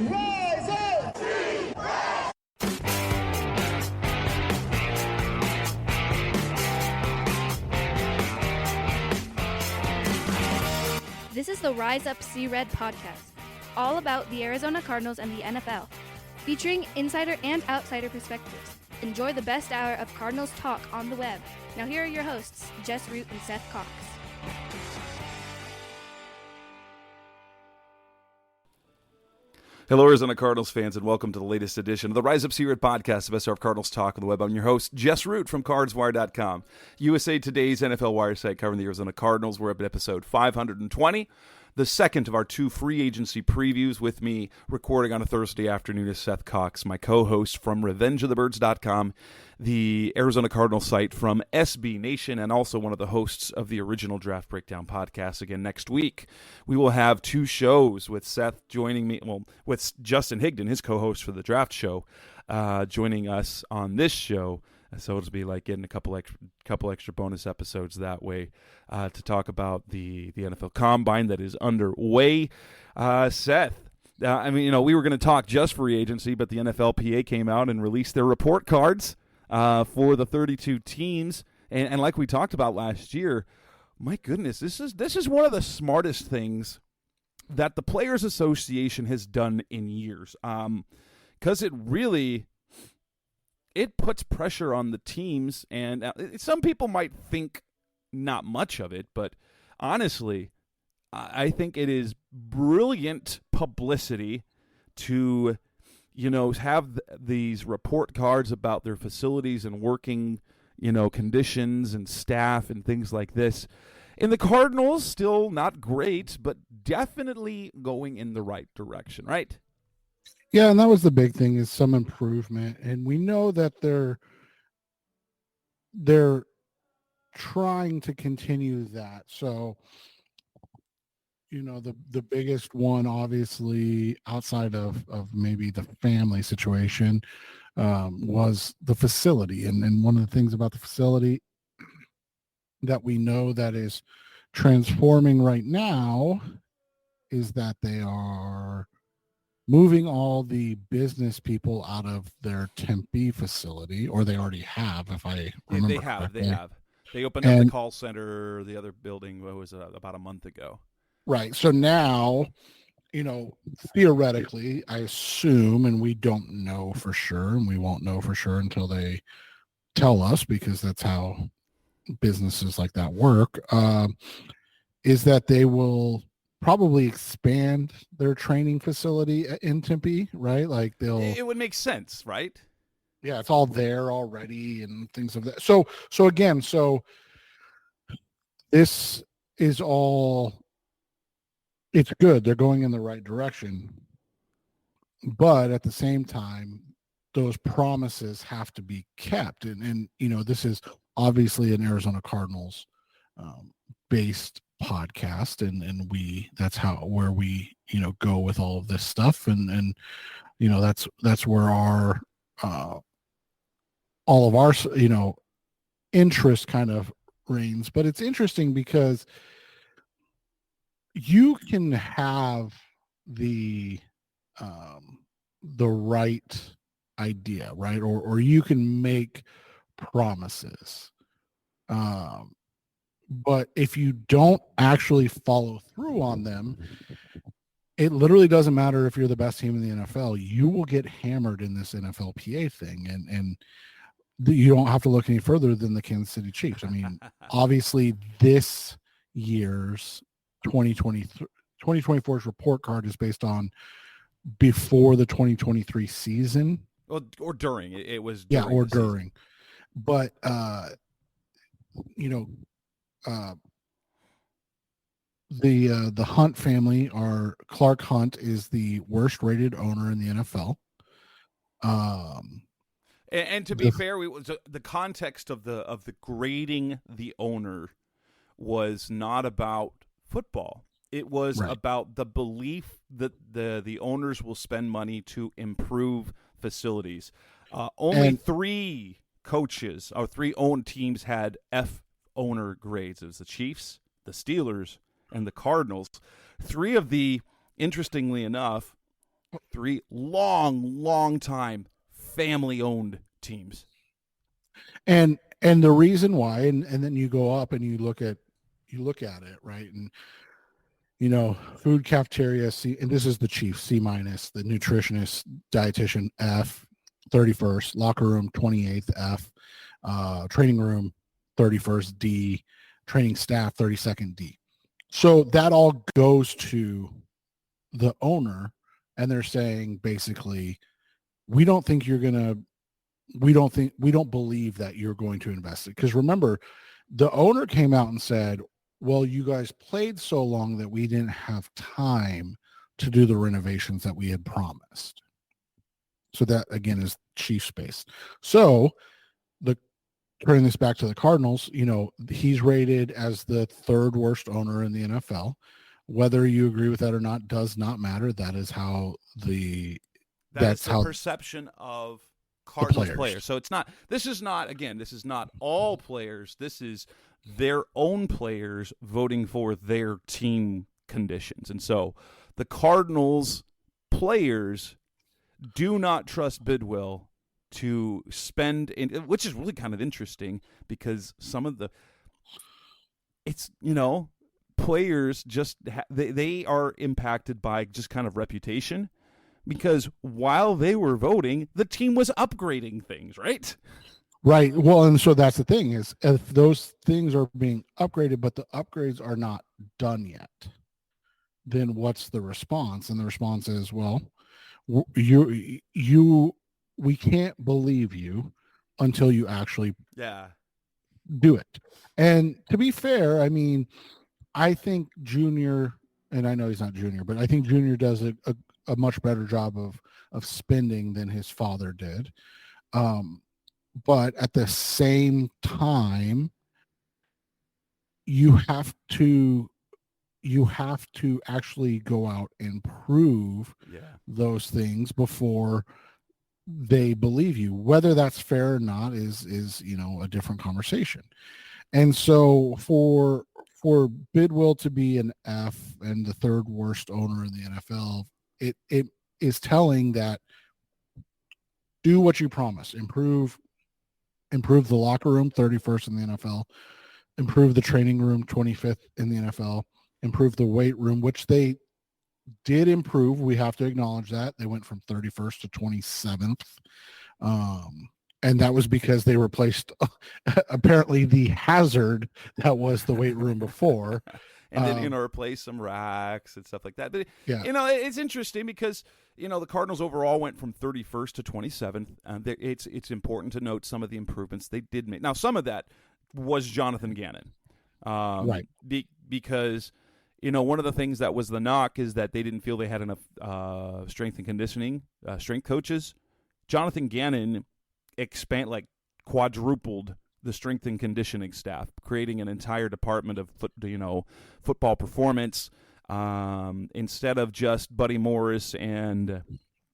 Rise up! This is the Rise Up See Red podcast, all about the Arizona Cardinals and the NFL, featuring insider and outsider perspectives. Enjoy the best hour of Cardinals talk on the web. Now here are your hosts, Jess Root and Seth Cox. Hello, Arizona Cardinals fans, and welcome to the latest edition of the Rise Up See Red podcast, the best of Cardinals talk on the web. I'm your host, Jess Root from CardsWire.com, USA Today's NFL Wire site covering the Arizona Cardinals. We're up at episode 520, the second of our two free agency previews. With me recording on a Thursday afternoon is Seth Cox, my co-host from RevengeOfTheBirds.com, the Arizona Cardinals site from SB Nation, and also one of the hosts of the original Draft Breakdown podcast. Again, next week, we will have two shows with Seth joining me, with Justin Higdon, his co-host for the draft show, joining us on this show. So it'll be like getting a couple extra bonus episodes that way to talk about the NFL Combine that is underway. Seth, we were going to talk just free agency, but the NFLPA came out and released their report cards for the 32 teams, and like we talked about last year, my goodness, this is one of the smartest things that the Players Association has done in years, because it puts pressure on the teams, and some people might think not much of it, but honestly, I think it is brilliant publicity to have these report cards about their facilities and working, conditions and staff and things like this. And the Cardinals, still not great, but definitely going in the right direction, right? Yeah, and that was the big thing, is some improvement. And we know that they're trying to continue that. So, the biggest one, obviously, outside of maybe the family situation, was the facility. And one of the things about the facility that we know that is transforming right now is that they are moving all the business people out of their Tempe facility, or they already have, if I remember correctly. They have. They opened up the call center, the other building, about a month ago. Right. So now, theoretically, I assume, and we don't know for sure, and we won't know for sure until they tell us, because that's how businesses like that work, is that they will probably expand their training facility in Tempe, right? Like it would make sense, right? Yeah, it's all there already and things of that. So this is all, it's good. They're going in the right direction. But at the same time, those promises have to be kept. And this is obviously an Arizona Cardinals based podcast, and that's where we go with all of this stuff, and that's where our all of our interest kind of reigns. But it's interesting because you can have the right idea, right, or you can make promises, but if you don't actually follow through on them, it literally doesn't matter if you're the best team in the NFL. You will get hammered in this NFLPA thing, and you don't have to look any further than the Kansas City Chiefs. I mean, obviously, this year's 2024's report card is based on before the 2023 season. Well, or during. It was during. Yeah, or Season. during. But, the Hunt family, or Clark Hunt, is the worst rated owner in the NFL. And to be fair, the context of the grading the owner was not about football. It was about the belief that the owners will spend money to improve facilities. Only three coaches or three owned teams had F owner grades. It was the Chiefs, the Steelers, and the Cardinals. Three of the, interestingly enough, Three long time family-owned teams. And the reason why, and then you go up and you look at it, right? And food cafeteria C, and this is the chief C minus, the nutritionist, dietitian F, 31st, locker room 28th F, training room 31st D, training staff 32nd D. So that all goes to the owner, and they're saying basically, we don't believe that you're going to invest it. Because remember, the owner came out and said, well, you guys played so long that we didn't have time to do the renovations that we had promised. So that, again, is Chiefs based. So turning this back to the Cardinals, he's rated as the third worst owner in the NFL. Whether you agree with that or not does not matter. That is how that's the perception of Cardinals players. So this is not all players. This is their own players voting for their team conditions. And so the Cardinals players do not trust Bidwell to spend, which is really kind of interesting because some of the, players just, they are impacted by just kind of reputation. Because while they were voting, the team was upgrading things, right? Right. Well, and so that's the thing is, if those things are being upgraded, but the upgrades are not done yet, then what's the response? And the response is, well, we can't believe you until you actually do it. And to be fair, I mean, I think Junior, and I know he's not Junior, but I think Junior does a much better job of spending than his father did. But at the same time, you have to actually go out and prove those things before they believe you. Whether that's fair or not is a different conversation. And so for Bidwell to be an F and the third worst owner in the NFL, it is telling that do what you promise. Improve the locker room, 31st in the NFL. Improve the training room, 25th in the NFL. Improve the weight room, which they did improve. We have to acknowledge that. They went from 31st to 27th. And that was because they replaced apparently the hazard that was the weight room before. And then, replace some racks and stuff like that. But, it's interesting because, the Cardinals overall went from 31st to 27th. It's important to note some of the improvements they did make. Now, some of that was Jonathan Gannon. Right. Because, one of the things that was the knock is that they didn't feel they had enough strength and conditioning, strength coaches. Jonathan Gannon quadrupled the strength and conditioning staff, creating an entire department of football performance. Instead of just Buddy Morris and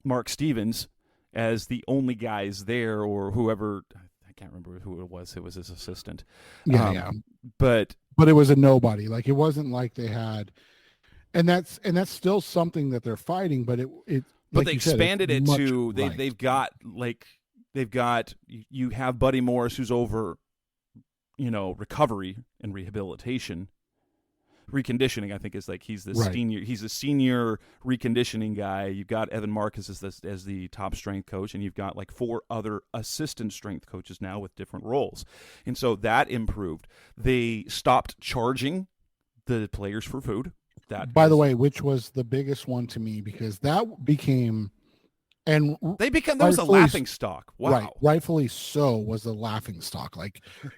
Mark Stevens as the only guys there, or whoever, I can't remember who it was his assistant. But it was a nobody. Like, it wasn't like they had, and that's still something that they're fighting. But they expanded it to they've got you have Buddy Morris, who's over, recovery and rehabilitation. Reconditioning, I think, is he's the senior. He's a senior reconditioning guy. You've got Evan Marcus as the top strength coach, and you've got 4 other assistant strength coaches now with different roles. And so that improved. They stopped charging the players for food. By the way, which was the biggest one to me, because that became, and there was a laughing stock. Wow. Right, rightfully so, was a laughing stock.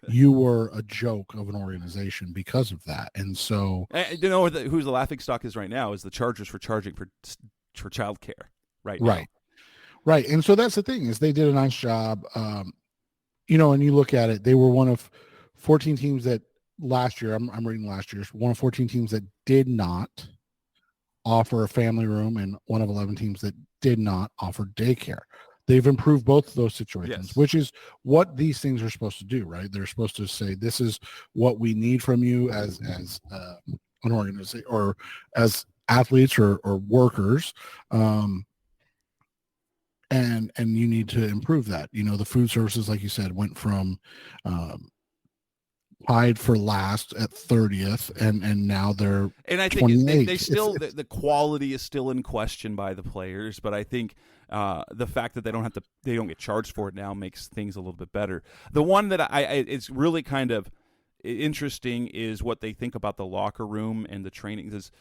You were a joke of an organization because of that. And so, who's the laughing stock is right now is the Chargers for charging for childcare right now. Right. And so that's the thing, is they did a nice job. And you look at it, they were one of 14 teams that last year, I'm reading last year's, one of 14 teams that did not offer a family room, and one of 11 teams that did not offer daycare. They've improved both of those situations, which is what these things are supposed to do, right? They're supposed to say, this is what we need from you as an organization, or as athletes or workers. and you need to improve that. The food services, like you said, went from tied for last at 30th, and now they're And I think 28th. they still the quality is still in question by the players, but I think the fact that they don't get charged for it now makes things a little bit better. The one that it's really kind of interesting is what they think about the locker room and the training. Is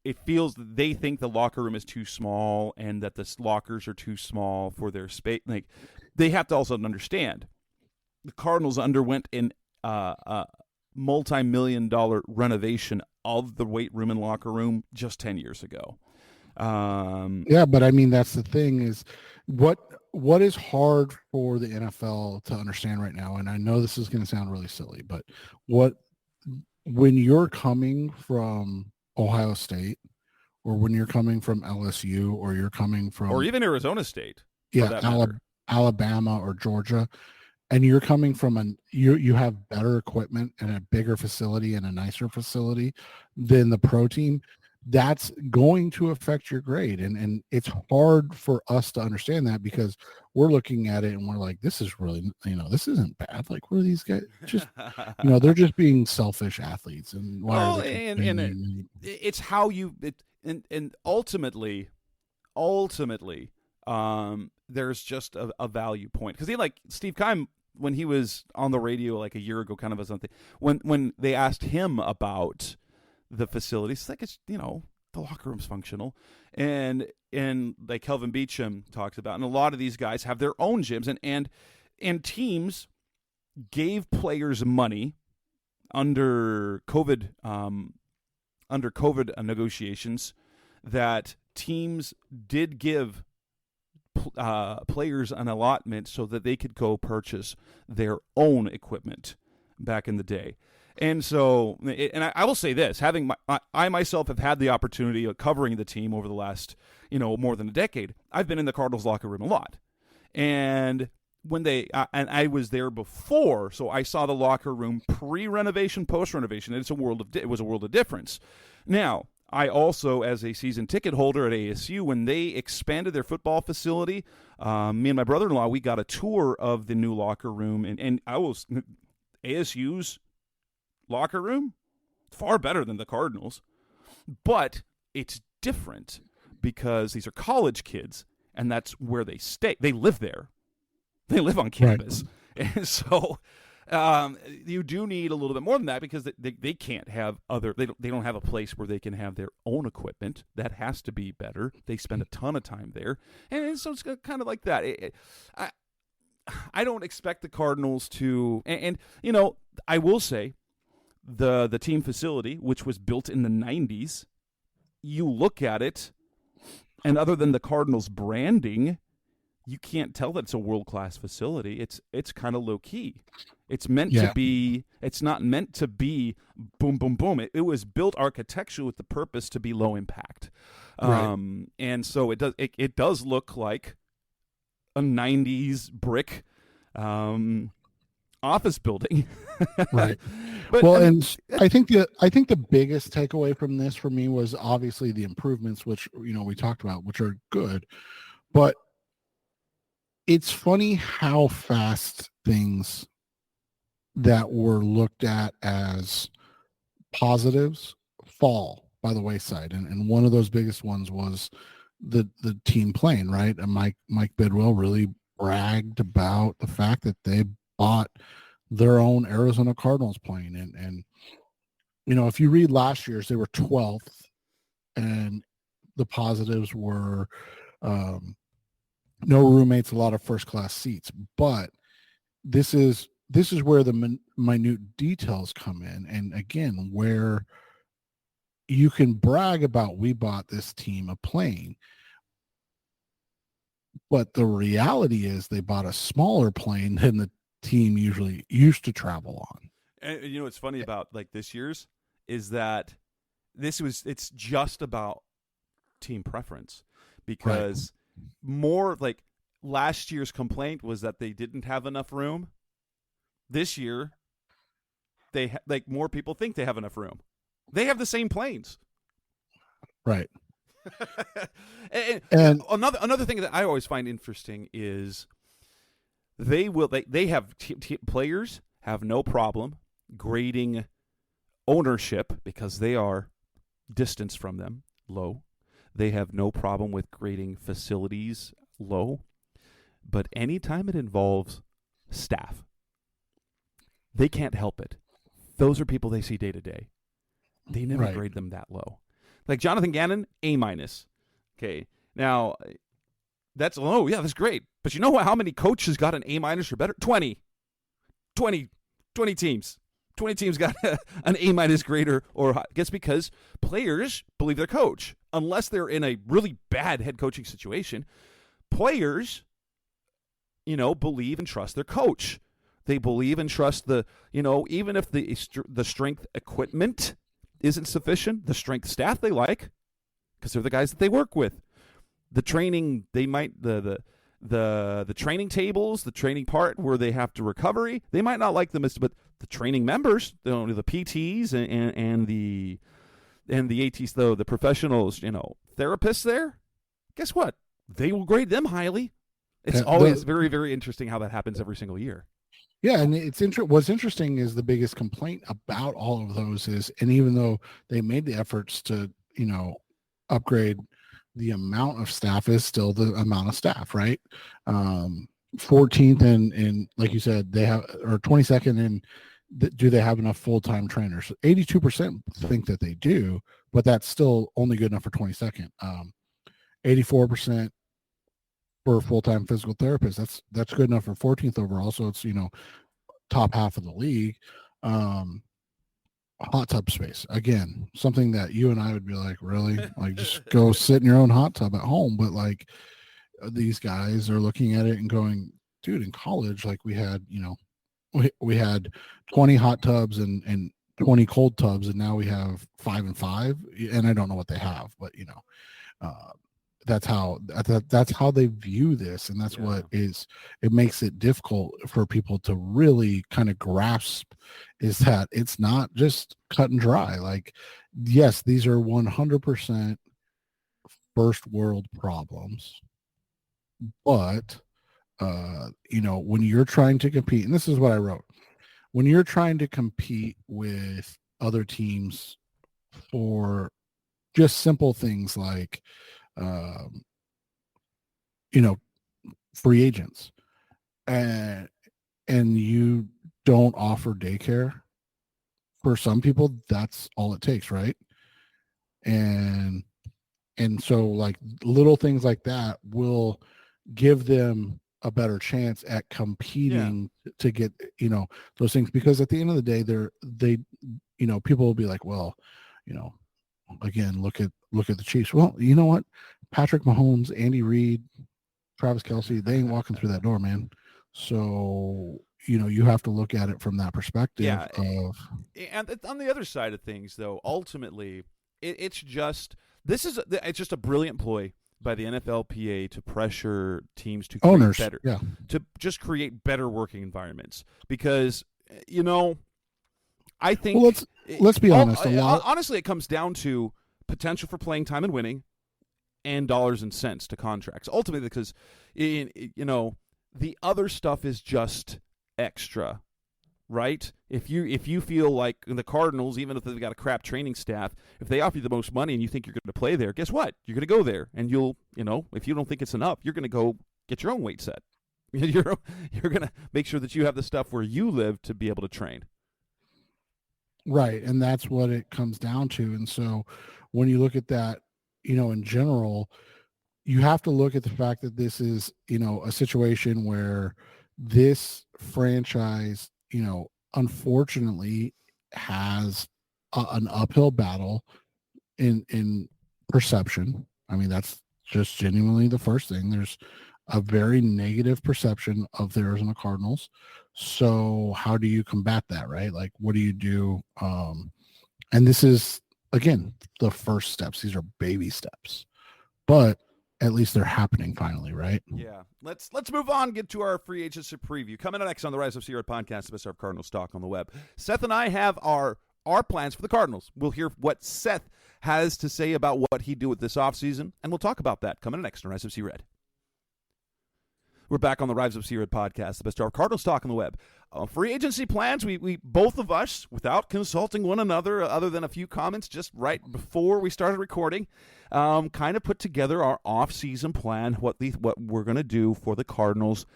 it feels they think the locker room is too small and that the lockers are too small for their space. Like, they have to also understand the Cardinals underwent an multi-million-dollar renovation of the weight room and locker room just 10 years ago. Yeah, but I mean, that's the thing is what is hard for the NFL to understand right now, and I know this is going to sound really silly, but when you're coming from Ohio State, or when you're coming from LSU, or you're coming from, or even Arizona State, Alabama or Georgia, and you're coming from you have better equipment and a bigger facility and a nicer facility than the pro team, that's going to affect your grade. And it's hard for us to understand that, because we're looking at it and we're like, this is really, this isn't bad. Like, what are these guys just, they're just being selfish athletes. And it's how you, and ultimately, there's just a value point. Because like Steve Keim, when he was on the radio like a year ago, kind of as something, when they asked him about the facilities, it's like, it's, the locker room's functional, and like Kelvin Beachum talks about, and a lot of these guys have their own gyms, and teams gave players money under COVID negotiations, that teams did give players an allotment so that they could go purchase their own equipment back in the day. And so, I will say this, I myself have had the opportunity of covering the team over the last, more than a decade. I've been in the Cardinals locker room a lot. And when and I was there before, so I saw the locker room pre-renovation, post-renovation, and it was a world of difference. Now, I also, as a season ticket holder at ASU, when they expanded their football facility, me and my brother-in-law, we got a tour of the new locker room, and ASU's locker room, far better than the Cardinals, but it's different because these are college kids, and that's where they stay. They live there. They live on campus. Right. And so you do need a little bit more than that, because they can't have they don't have a place where they can have their own equipment. That has to be better. They spend a ton of time there. And so it's kind of like that. I don't expect the Cardinals to, and I will say, the team facility, which was built in the 90s, you look at it, and other than the Cardinals branding, you can't tell that it's a world-class facility. It's kind of low-key. It's meant to be. It's not meant to be boom, boom, boom. It was built architecturally with the purpose to be low impact. Right. And so it does look like a 90s brick office building. Right. But, well, I think the biggest takeaway from this for me was obviously the improvements, which we talked about, which are good, but it's funny how fast things that were looked at as positives fall by the wayside, and one of those biggest ones was the team plane, right? And Mike Bidwell really bragged about the fact that they bought their own Arizona Cardinals plane, and if you read last year's, they were 12th, and the positives were no roommates, a lot of first class seats. But this is where the minute details come in, and again, where you can brag about, we bought this team a plane, but the reality is they bought a smaller plane than the team usually used to travel on. And what's funny about like this year's is that it's just about team preference, because more like last year's complaint was that they didn't have enough room. This year, they more people think they have enough room. They have the same planes. Right. and another thing that I always find interesting is they have players have no problem grading ownership because they are distance from them low. They have no problem with grading facilities low. But anytime it involves staff, they can't help it. Those are people they see day to day. They never grade them that low. Like Jonathan Gannon, A-. Okay, now that's low. Yeah, that's great. But you know how many coaches got an A- or better? 20 teams. 20 teams got an A- grader or I guess because players believe their coach. Unless they're in a really bad head coaching situation, players, believe and trust their coach. They believe and trust even if the strength equipment isn't sufficient, the strength staff they like because they're the guys that they work with. The training, they might the training tables, the training part where they have to recovery, they might not like them, but the training members, the PTs and the ATs, though the professionals, therapists there, guess what? They will grade them highly. It's always very, very interesting how that happens every single year. Yeah, and what's interesting is the biggest complaint about all of those is, and even though they made the efforts to, upgrade, the amount of staff is still the amount of staff, right? 14th and like you said, they have, or 22nd, and do they have enough full-time trainers? 82% think that they do, but that's still only good enough for 22nd. 84% for a full-time physical therapist. That's good enough for 14th overall. So it's, top half of the league. Hot tub space, again, something that you and I would be like, really, like just go sit in your own hot tub at home. But like these guys are looking at it and going, dude, in college, like we had, we had 20 hot tubs and 20 cold tubs, and now we have 5 and 5, and I don't know what they have, but that's how they view this, and that's what is, it makes it difficult for people to really kind of grasp, is that it's not just cut and dry. Like, yes, these are 100% first world problems, but when you're trying to compete, and this is what I wrote, when you're trying to compete with other teams for just simple things like free agents, and you don't offer daycare, for some people that's all it takes, right? And so like little things like that will give them a better chance at competing to get those things, because at the end of the day they people will be like, well, again, look at the Chiefs. Well, you know what? Patrick Mahomes, Andy Reid, Travis Kelce, they ain't walking through that door, man. So, you have to look at it from that perspective. Yeah. And on the other side of things, though, ultimately, it's just a brilliant ploy by the NFLPA to pressure teams to create owners, better, to just create better working environments. Because, I think, well, let's be honest. Honestly, it comes down to potential for playing time and winning, and dollars and cents to contracts. Ultimately, because the other stuff is just extra, right? If you feel like the Cardinals, even if they've got a crap training staff, if they offer you the most money and you think you're going to play there, guess what? You're going to go there, and you'll, if you don't think it's enough, you're going to go get your own weight set. You're going to make sure that you have the stuff where you live to be able to train. Right, and that's what it comes down to. And so when you look at that, in general, you have to look at the fact that this is, a situation where this franchise, unfortunately has an uphill battle in perception. I mean, that's just genuinely the first thing. There's a very negative perception of the Arizona Cardinals. So how do you combat that, right? Like, what do you do? And this is, again, the first steps. These are baby steps, but at least they're happening finally, right? Yeah. Let's move on, get to our free agency preview. Coming up next on the Rise of Sierra podcast, the best of Cardinals talk on the web. Seth and I have our plans for the Cardinals. We'll hear what Seth has to say about what he'd do with this offseason, and we'll talk about that coming next on Rise Up See Red. We're back on the Rise Up See Red podcast, the best of Cardinals talk on the web. Free agency plans, we both of us, without consulting one another, other than a few comments just right before we started recording, kind of put together our off-season plan, what we're going to do for the Cardinals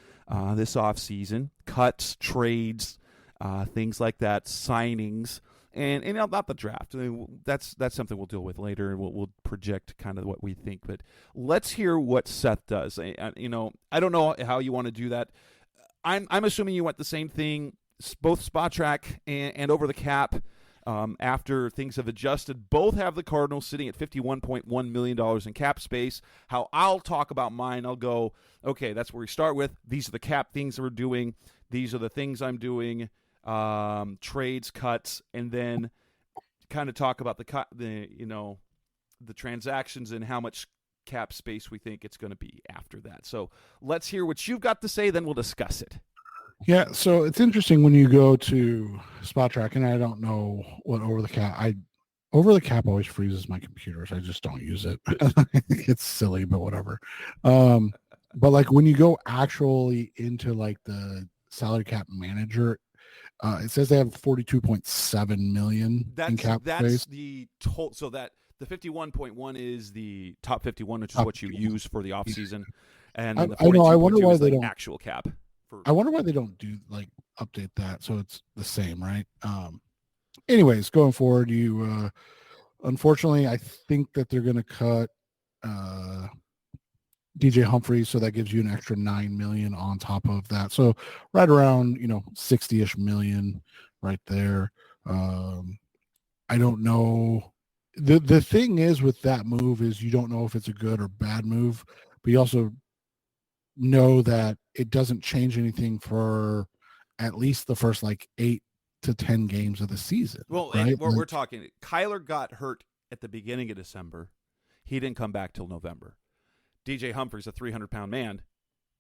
this off-season, cuts, trades, things like that, signings, and not the draft. I mean, that's something we'll deal with later, and we'll project kind of what we think. But let's hear what Seth does. I don't know how you want to do that. I'm assuming you want the same thing, both Spot Track and Over the Cap. After things have adjusted, both have the Cardinals sitting at $51.1 million in cap space. How I'll talk about mine, I'll go, okay, that's where we start with. These are the cap things that we're doing. These are the things I'm doing, trades, cuts, and then kind of talk about the transactions and how much cap space we think it's going to be after that. So let's hear what you've got to say, then we'll discuss it. Yeah, so it's interesting when you go to Spot Track, and I don't know what Over the Cap always freezes my computer, so I just don't use it. It's silly, but whatever. But like when you go actually into like the salary cap manager, it says they have 42.7 million in cap space. That's the total. So that the 51.1 is the top 51, which is what you use for the offseason. And the 42.2 I wonder why is they like don't actual cap. I wonder why they don't do update that so it's the same, right? Anyways, going forward, you unfortunately I think that they're going to cut DJ Humphries, so that gives you an extra 9 million on top of that. So right around 60-ish million right there. I don't know. The thing is with that move is you don't know if it's a good or bad move, but you also know that it doesn't change anything for at least the first 8 to 10 games of the season. Well, right? we're talking, Kyler got hurt at the beginning of December. He didn't come back till November. DJ Humphries, a 300-pound man,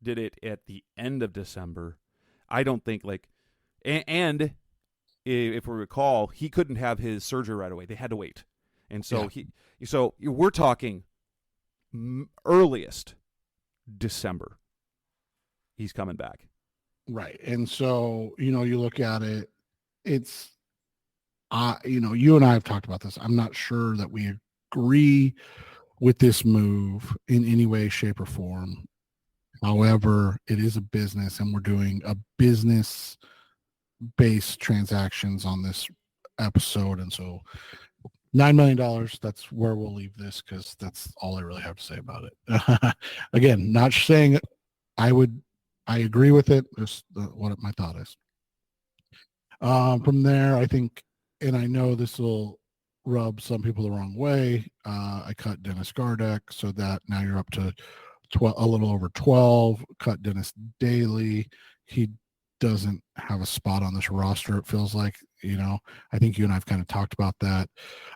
did it at the end of December. I don't think and if we recall, he couldn't have his surgery right away. They had to wait. And so we're talking earliest December. He's coming back. Right. And so, you look at it, it's, you and I have talked about this. I'm not sure that we agree with this move in any way, shape, or form. However, it is a business and we're doing a business-based transactions on this episode. And so $9 million, that's where we'll leave this because that's all I really have to say about it. Again, not saying I agree with it, just what my thought is. From there, I think, and I know this will rub some people the wrong way, I cut Dennis Gardeck, so that now you're up to a little over 12. Cut Dennis Daly. He doesn't have a spot on this roster, it feels like. I think you and I've kind of talked about that.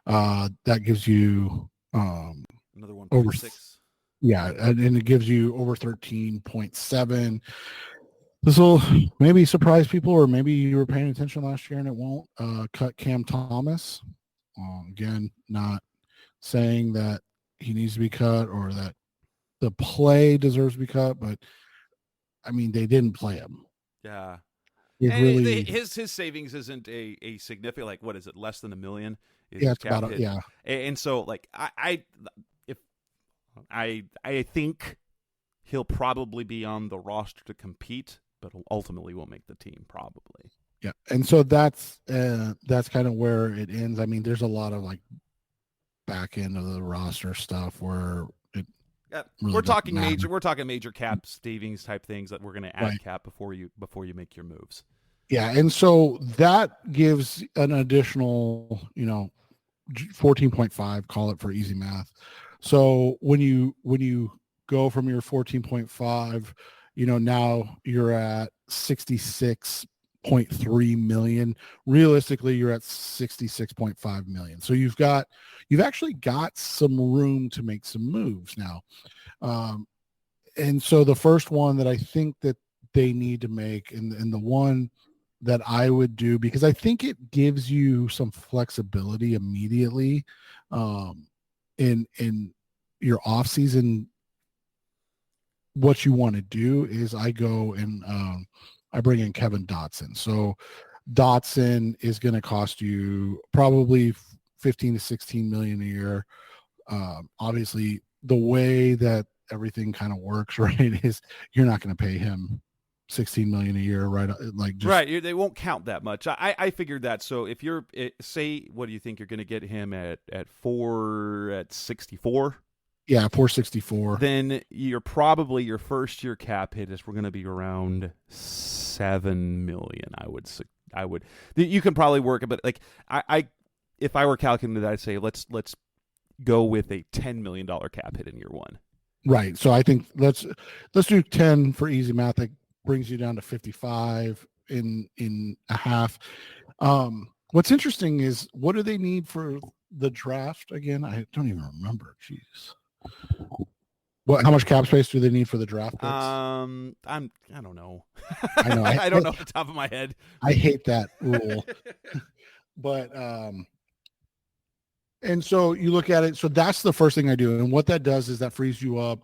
That gives you another 1.6. Over 6. Yeah, and it gives you over 13.7. This will maybe surprise people, or maybe you were paying attention last year and it won't. Cut Cam Thomas. Again, not saying that he needs to be cut or that the play deserves to be cut, but I mean, they didn't play him. Yeah. Really, his savings isn't a significant, what is it, less than $1 million? Yeah, it's about it. Yeah. And so I think he'll probably be on the roster to compete, but ultimately won't make the team probably. Yeah, and so that's kind of where it ends. I mean, there's a lot of back end of the roster stuff where it. Yeah, really we're talking matter. major cap savings type things that we're going to add cap before you make your moves. Yeah, and so that gives an additional 14.5, call it for easy math. So when you go from your 14.5, now you're at 66.3 million. Realistically, you're at 66.5 million. So you've actually got some room to make some moves now. And so the first one that I think that they need to make, and the one that I would do, because I think it gives you some flexibility immediately in your off season. What you want to do is I go and I bring in Kevin Dotson. So Dotson is going to cost you probably 15 to 16 million a year. Obviously, the way that everything kind of works, right, is you're not going to pay him 16 million a year, right? Like, just Right, they won't count that much. I figured that. So if you're say, what do you think you're going to get him at 64? yeah, 464. Then you're probably your first year cap hit is we're going to be around 7 million. I would you can probably work it, but like I if I were calculating that, I'd say let's go with a $10 million cap hit in year one. Right. So I think let's do 10 for easy math. That brings you down to 55 in a half. What's interesting is, what do they need for the draft again? I don't even remember. Jeez. How much cap space do they need for the draft picks? I don't know. I know. I don't know off the top of my head. I hate that rule. But and so you look at it. So that's the first thing I do. And what that does is that frees you up.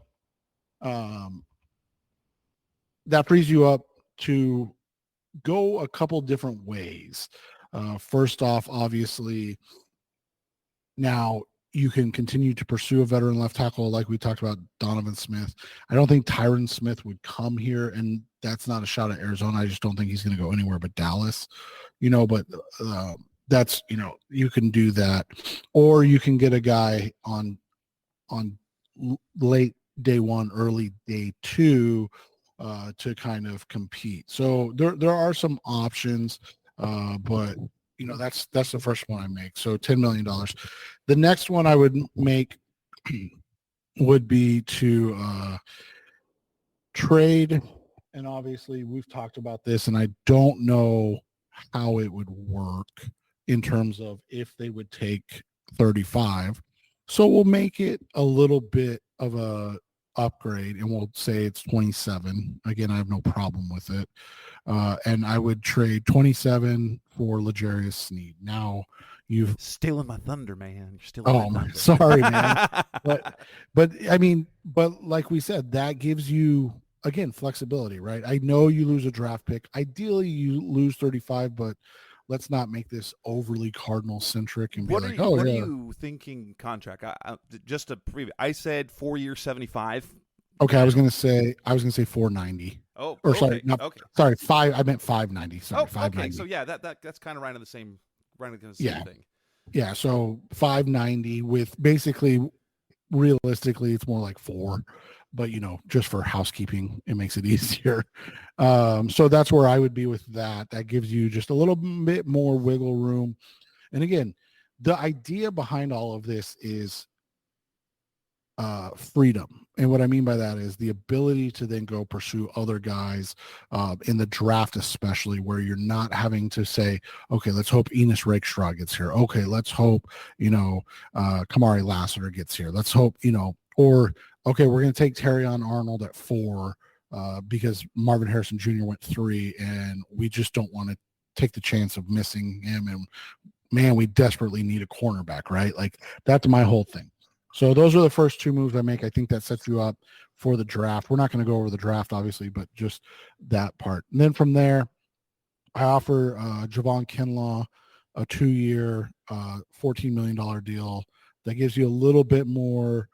That frees you up to go a couple different ways. First off, obviously, now you can continue to pursue a veteran left tackle like we talked about, Donovan Smith. I don't think Tyron Smith would come here, and that's not a shot at Arizona. I just don't think he's going to go anywhere but Dallas, but that's, you can do that. Or you can get a guy on late day one, early day two to kind of compete. So there are some options, but that's the first one I make. So $10 million. The next one I would make would be to trade. And obviously we've talked about this, and I don't know how it would work in terms of if they would take 35. So we'll make it a little bit of a upgrade, and we'll say it's 27. Again, I have no problem with it. And I would trade 27 for L'Jarius Sneed. Now, you've stealing my thunder, man. You're stealing my thunder. Sorry, man. but I mean, but like we said, that gives you, again, flexibility, right? I know you lose a draft pick. Ideally, you lose 35, but let's not make this overly Cardinal centric and be what like, are you thinking contract? Just a preview. I said 4 years, 75. Okay, I was gonna say 490. Oh, or okay, sorry, no, okay. Sorry, I meant 590. Sorry, 590. Okay, so yeah, that's kind of right on the same thing. Yeah, so 590 with basically, realistically, it's more like 4, but just for housekeeping, it makes it easier. So that's where I would be with that. That gives you just a little bit more wiggle room. And again, the idea behind all of this is freedom. And what I mean by that is the ability to then go pursue other guys in the draft, especially, where you're not having to say, okay, let's hope Enos Rakestraw gets here. Okay, let's hope, Kamari Lassiter gets here. Let's hope, or, okay, we're going to take Terrion Arnold at 4 because Marvin Harrison Jr. went 3, and we just don't want to take the chance of missing him. And man, we desperately need a cornerback, right? Like, that's my whole thing. So those are the first 2 moves I make. I think that sets you up for the draft. We're not going to go over the draft, obviously, but just that part. And then from there, I offer Javon Kinlaw a 2-year, $14 million deal that gives you a little bit more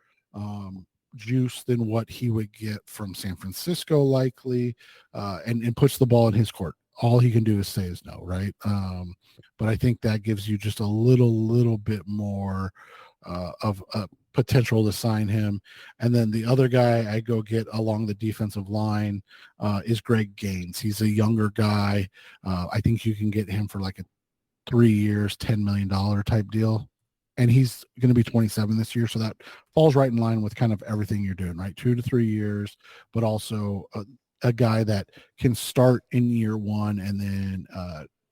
juice than what he would get from San Francisco, likely, and puts the ball in his court. All he can do is say is no, right? But I think that gives you just a little bit more of a potential to sign him. And then the other guy I go get along the defensive line is Greg Gaines. He's a younger guy. I think you can get him for like a 3 years, $10 million type deal. And he's going to be 27 this year. So that falls right in line with kind of everything you're doing, right? 2 to 3 years, but also a guy that can start in year 1 and then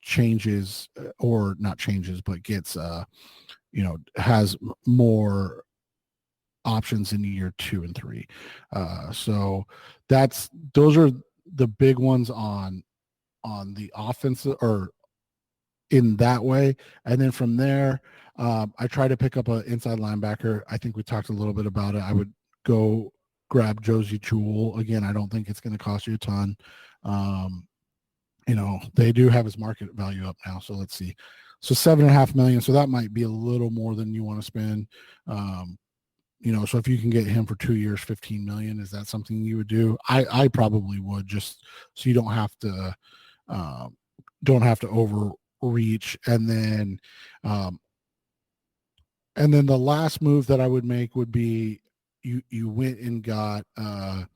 changes, or not changes, but gets, has more options in year 2 and 3. So those are the big ones on the offensive or in that way. And then from there, I try to pick up an inside linebacker. I think we talked a little bit about it. I would go grab Josie Jewell. Again, I don't think it's going to cost you a ton. They do have his market value up now. So let's see. So $7.5 million. So that might be a little more than you want to spend. So if you can get him for 2 years, $15 million, is that something you would do? I probably would, just so you don't have to overreach. And then the last move that I would make would be you went and got a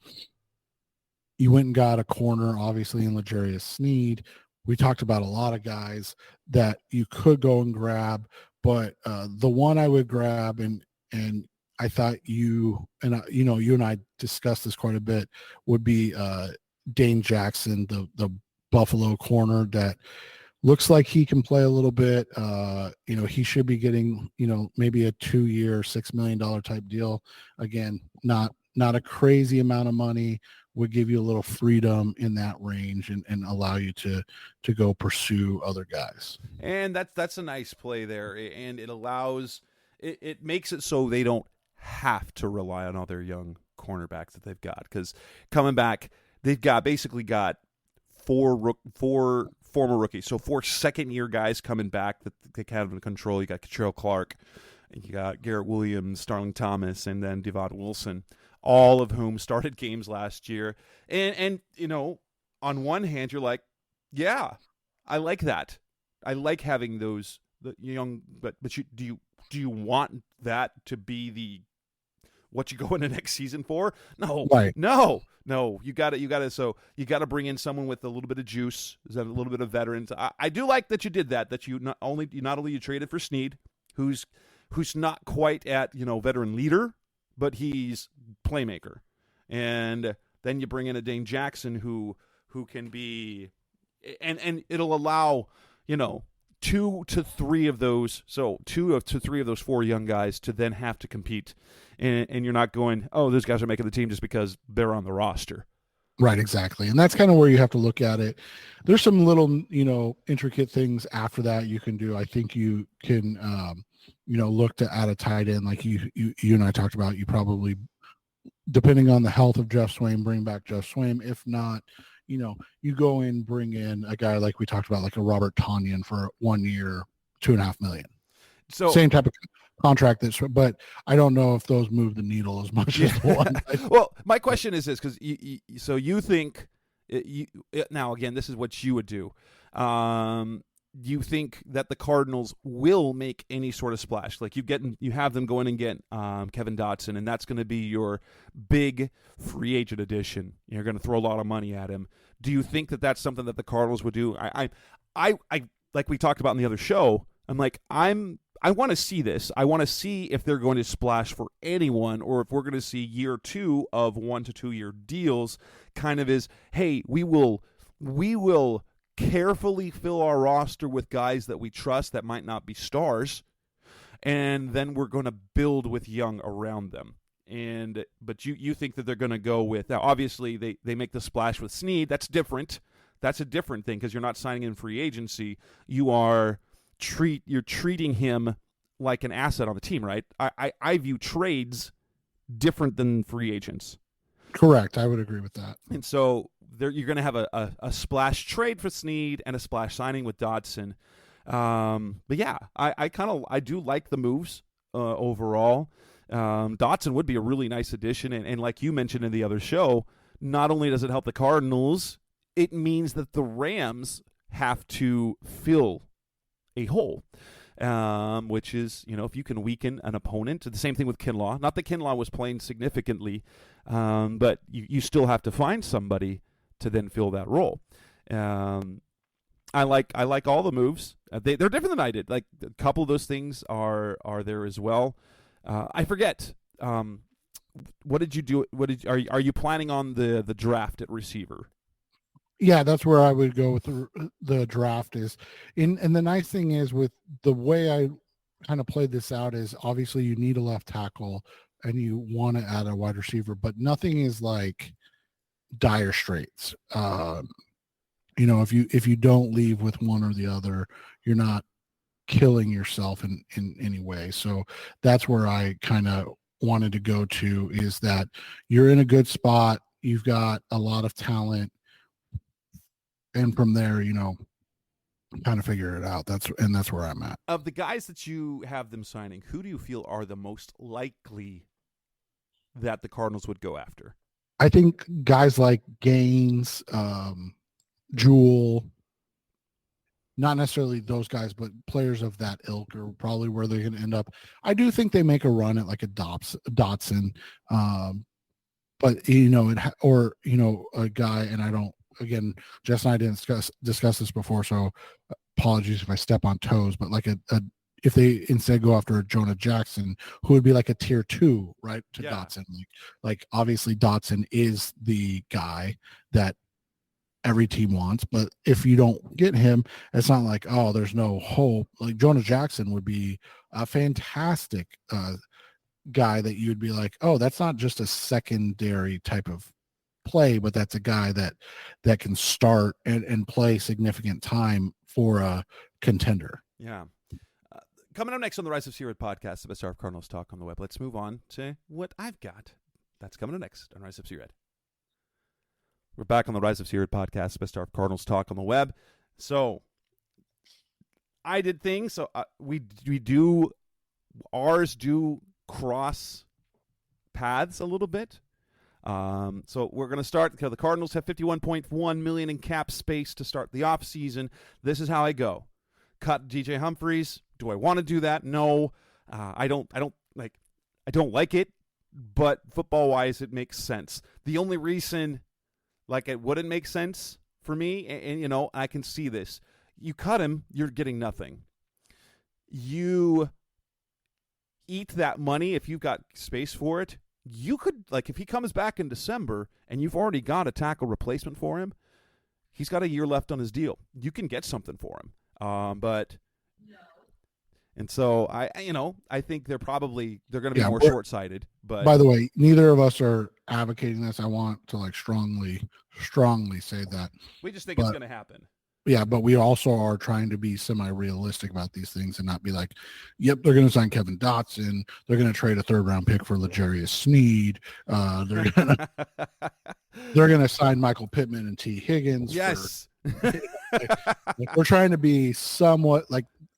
corner, obviously, in L'Jarius Sneed. We talked about a lot of guys that you could go and grab, but the one I would grab, and I thought you and I discussed this quite a bit, would be Dane Jackson, the Buffalo corner that looks like he can play a little bit. He should be getting, maybe a 2-year, $6 million type deal. Again, not a crazy amount of money, would give you a little freedom in that range and allow you to go pursue other guys. And that's a nice play there. And it allows, it makes it so they don't have to rely on all their young cornerbacks that they've got. Because coming back, they've basically got four former rookies. So 4 second-year guys coming back that they kind of control. You got Catrell Clark, and you got Garrett Williams, Starling Thomas, and then Devon Wilson, all of whom started games last year. And on one hand, you're like, yeah, I like that. I like having the young, but do you want that to be what you go into next season for? No, right. No. You got to bring in someone with a little bit of juice, a little bit of veterans. I do like that you did that. That you not only you traded for Sneed, who's not quite at veteran leader, but he's playmaker, and then you bring in a Dane Jackson who can be, and it'll allow 2 to 3 of those, so 2 to 3 of those 4 young guys to then have to compete, and you're not going, oh, those guys are making the team just because they're on the roster. Right, exactly. And that's kind of where you have to look at it. There's some little, intricate things after that you can do. I think you can, look to add a tight end like you and I talked about. You probably, depending on the health of Jeff Swaim, bring back Jeff Swaim. If not, you go and bring in a guy like we talked about, like a Robert Tonyan for 1 year, $2.5 million. So same type of contract, but I don't know if those move the needle as much as the one. Well, my question is this, because you think now again, this is what you would do. Do you think that the Cardinals will make any sort of splash? Like you have them going and get Kevin Dotson, and that's going to be your big free agent addition. You're going to throw a lot of money at him. Do you think that that's something that the Cardinals would do? I like we talked about in the other show. I'm like, I want to see this. I want to see if they're going to splash for anyone, or if we're going to see year 2 of 1 to 2 year deals. Kind of is, hey, we will carefully fill our roster with guys that we trust that might not be stars, and then we're going to build with young around them. But you think that they're going to go with, now obviously they make the splash with Sneed. That's different. That's a different thing, because you're not signing in free agency. You're treating him like an asset on the team, right? I view trades different than free agents. Correct. I would agree with that. And so you're going to have a splash trade for Sneed and a splash signing with Dodson. But yeah, I do like the moves overall. Dotson would be a really nice addition, and like you mentioned in the other show, not only does it help the Cardinals, it means that the Rams have to fill a hole, which is, if you can weaken an opponent. The same thing with Kinlaw. Not that Kinlaw was playing significantly, but you still have to find somebody to then fill that role. I like all the moves. They're different than I did. Like, a couple of those things are there as well. I forget. What did you do? Are you planning on the draft at receiver? Yeah, that's where I would go with the draft is. And the nice thing is, with the way I kind of played this out, is obviously you need a left tackle and you want to add a wide receiver, but nothing is like dire straits. if you don't leave with one or the other, you're not killing yourself in any way. So that's where I kind of wanted to go to, is that you're in a good spot. You've got a lot of talent. And from there, kind of figure it out. That's where I'm at. Of the guys that you have them signing, who do you feel are the most likely that the Cardinals would go after? I think guys like Gaines, Jewel, not necessarily those guys, but players of that ilk are probably where they're going to end up. I do think they make a run at like a Dotson, but a guy, and I don't. Again, Jess and I didn't discuss this before, so apologies if I step on toes. But like if they instead go after a Jonah Jackson, who would be like a tier 2, right, to Dotson. Like obviously Dotson is the guy that every team wants, but if you don't get him, it's not like, oh, there's no hope. Like Jonah Jackson would be a fantastic guy that you'd be like, oh, that's not just a secondary type of play, but that's a guy that can start and play significant time for a contender. Yeah. Coming up next on the Rise of Sea Red podcast, the best hour of Cardinals talk on the web. Let's move on to what I've got. That's coming up next on Rise of Sea Red. We're back on the Rise of Sea Red podcast, the best hour of Cardinals talk on the web. So I did things. So we do, ours do cross paths a little bit. So we're going to start. The Cardinals have $51.1 million in cap space to start the offseason. This is how I go. Cut DJ Humphries. Do I want to do that? No. I don't like it, but football wise it makes sense. The only reason it wouldn't make sense for me, and I can see this. You cut him, you're getting nothing. You eat that money if you've got space for it. You could, if he comes back in December and you've already got a tackle replacement for him, he's got a year left on his deal. You can get something for him. And so I think they're going to be more short-sighted. But by the way, neither of us are advocating this. I want to strongly say that. We just think it's going to happen. Yeah, but we also are trying to be semi-realistic about these things and not be like, yep, they're going to sign Kevin Dotson. They're going to trade a third-round pick for L'Jarius Sneed. They're going to sign Michael Pittman and T. Higgins. Yes. We're trying to be somewhat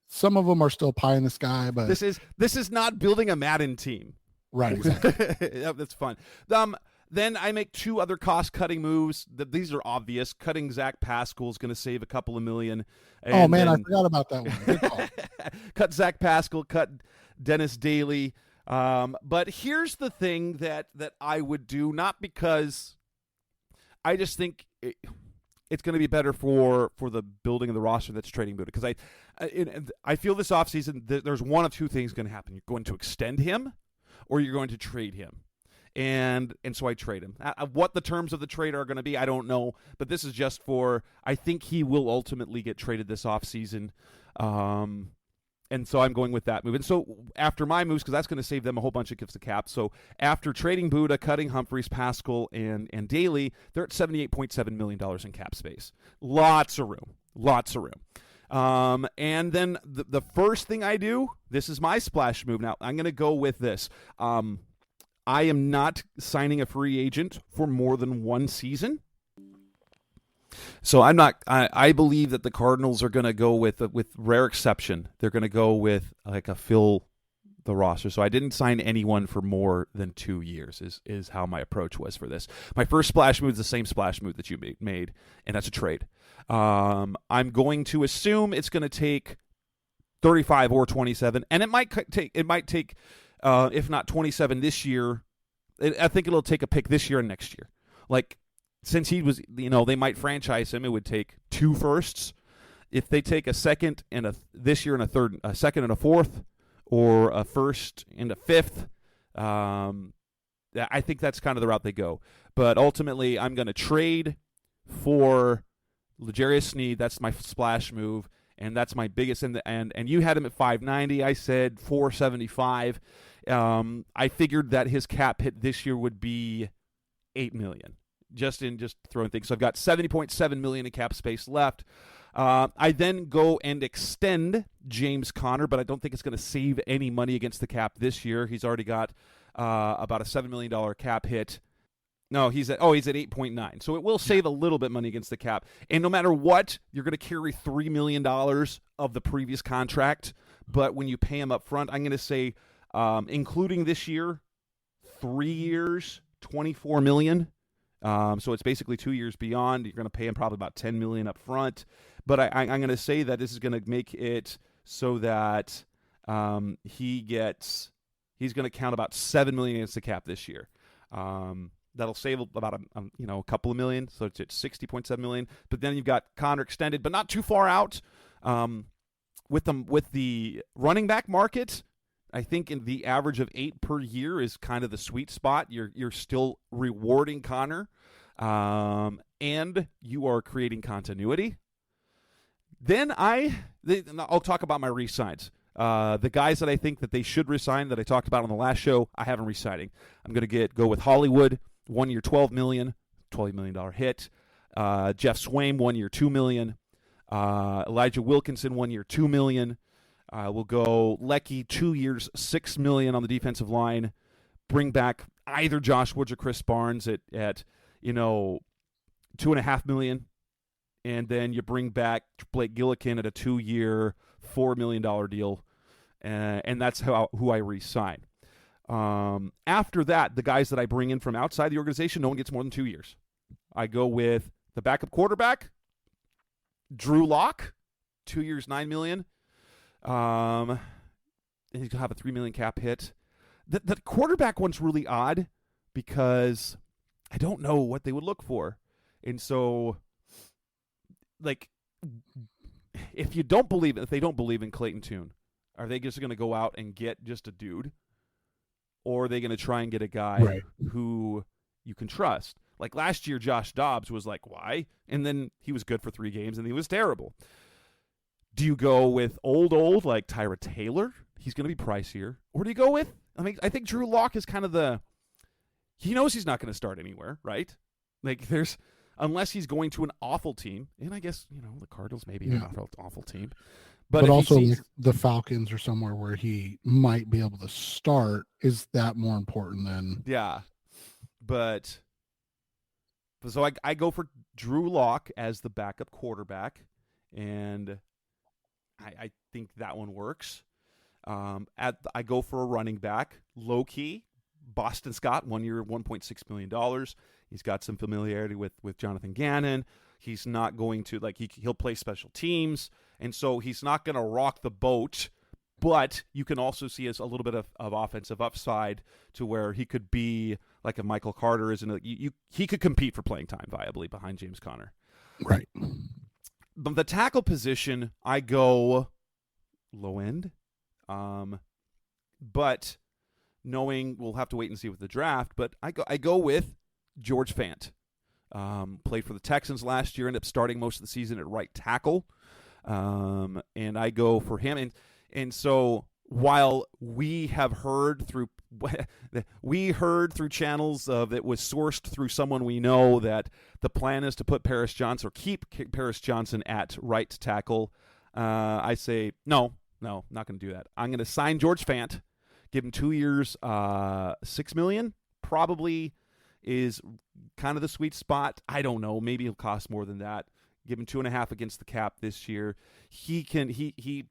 some of them are still pie in the sky, but this is not building a Madden team. Right, exactly. Yep, that's fun. Then I make two other cost-cutting moves. These are obvious. Cutting Zach Pascal is going to save a couple of million. Oh, man, I forgot about that one. Good call. Cut Zach Pascal, cut Dennis Daly. But here's the thing that I would do, not because I just think it's going to be better for the building of the roster that's trading Buddha. Because I feel this offseason, there's one of two things going to happen. You're going to extend him or you're going to trade him. And so I trade him. What the terms of the trade are going to be, I don't know. But this is just I think he will ultimately get traded this offseason. And so I'm going with that move. And so after my moves, because that's going to save them a whole bunch of gifts of cap. So after trading Buddha, cutting Humphries, Pascal, and Daly, they're at $78.7 million in cap space. Lots of room. And then the first thing I do, this is my splash move. Now, I'm going to go with this. I am not signing a free agent for more than one season. So I'm not. I believe that the Cardinals are going to go with rare exception. They're going to go with a fill the roster. So I didn't sign anyone for more than 2 years. Is how my approach was for this. My first splash move is the same splash move that you made, and that's a trade. I'm going to assume it's going to take 35 or 27, and it might take. If not 27 this year, I think it'll take a pick this year and next year. Since he was, they might franchise him, it would take 2 firsts. If they take a second and this year and a second and a fourth, or a first and a fifth, I think that's kind of the route they go. But ultimately, I'm going to trade for L'Jarius Sneed. That's my splash move. And that's my biggest, and you had him at $590. I said $475. I figured that his cap hit this year would be $8 million. just throwing things. So I've got $70.7 million in cap space left. I then go and extend James Conner, but I don't think it's going to save any money against the cap this year. He's already got about a $7 million cap hit. No, he's at 8.9. So it will save a little bit money against the cap. And no matter what, you're going to carry $3 million of the previous contract. But when you pay him up front, I'm going to say, including this year, 3 years, $24 million. So it's basically 2 years beyond. You're going to pay him probably about $10 million up front. But I'm going to say that this is going to make it so that he's going to count about $7 million against the cap this year. That'll save about a couple of million, so it's at $60.7 million. But then you've got Conner extended, but not too far out. With the running back market, I think in the average of 8 per year is kind of the sweet spot. You're still rewarding Conner, and you are creating continuity. Then I'll talk about my re-signs. The guys that I think that they should resign that I talked about on the last show, I haven't re-signing. I'm going to go with Hollywood, 1 year, $12 million hit. Jeff Swaim, 1 year, $2 million. Elijah Wilkinson, 1 year, $2 million. We'll go Lecky, 2 years, $6 million on the defensive line. Bring back either Josh Woods or Chris Barnes at $2.5 million. And then you bring back Blake Gillikin at a 2 year, $4 million deal. And that's who I re-sign. After that, the guys that I bring in from outside the organization, no one gets more than 2 years. I go with the backup quarterback, Drew Lock, 2 years, $9 million. And he's going to have a $3 million cap hit. The quarterback one's really odd because I don't know what they would look for. And so, like, if they don't believe in Clayton Tune, are they just going to go out and get just a dude? Or are they going to try and get a guy who you can trust? Like last year, Josh Dobbs was like, why? And then he was good for 3 games, and he was terrible. Do you go with old like Tyra Taylor? He's going to be pricier. Or do you go with, I think Drew Lock is kind of he knows he's not going to start anywhere, right? Like unless he's going to an awful team. And I guess, the Cardinals may be an awful team. But also the Falcons are somewhere where he might be able to start. Is that more important than? Yeah. But so I go for Drew Lock as the backup quarterback, and I think that one works. I go for a running back, low key, Boston Scott, 1 year, $1.6 million. He's got some familiarity with Jonathan Gannon. He's not going to he'll play special teams, and so he's not going to rock the boat. But you can also see as a little bit of offensive upside to where he could be like a Michael Carter is, and he could compete for playing time viably behind James Conner. Right. But the tackle position, I go low end, but knowing we'll have to wait and see with the draft. But I go with George Fant. Played for the Texans last year, ended up starting most of the season at right tackle, and I go for him. And so while we have heard through channels that was sourced through someone we know that the plan is to put Paris Johnson or keep Paris Johnson at right tackle, I say no, not going to do that. I'm going to sign George Fant, give him 2 years, $6 million. Probably is kind of the sweet spot. I don't know. Maybe he'll cost more than that. Give him 2.5 against the cap this year. He